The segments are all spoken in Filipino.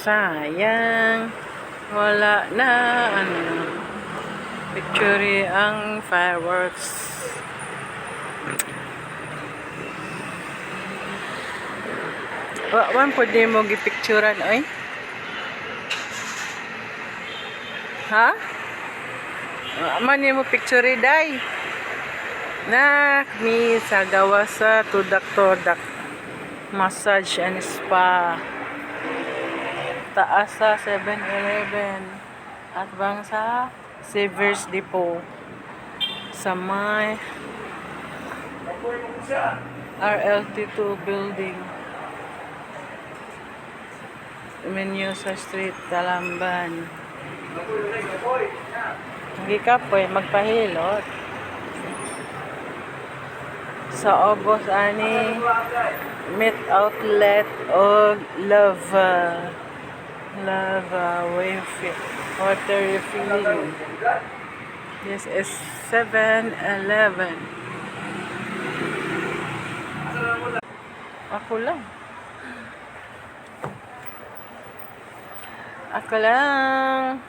Sayang, wala na picture ang fireworks. Wan pwede mo gipicturan oy. Ha? Man mo picture day. Nak mi sa gawa sa tudak-tudak massage and spa. Taas sa 7-Eleven at bang sa Savers Depot sa may RLT2 building. Menu sa street Talamban. Hindi ka po magpahilot sa Obos ani meat outlet o Lava water refilling. This is 7-Eleven. Ako lang.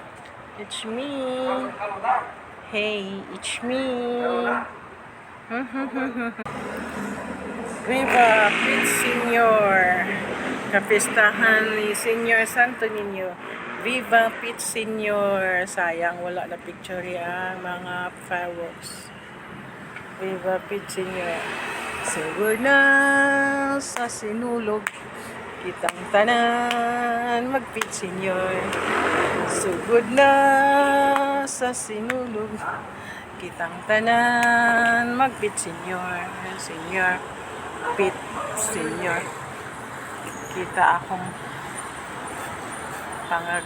It's me. Hey, it's me. Viva Pete Senior. Kapistahan ni Senior Santo Niño. Viva Pete Senior. Sayang wala na picture ang mga fireworks. Viva Pete Senior. Sugod na sa sinulog. Kitang tanan mag-Pete Senior. Sugod na sa sinulog. Kitang tanan mag-Pete Senior. Senior Pete Senior. Kita akong pangag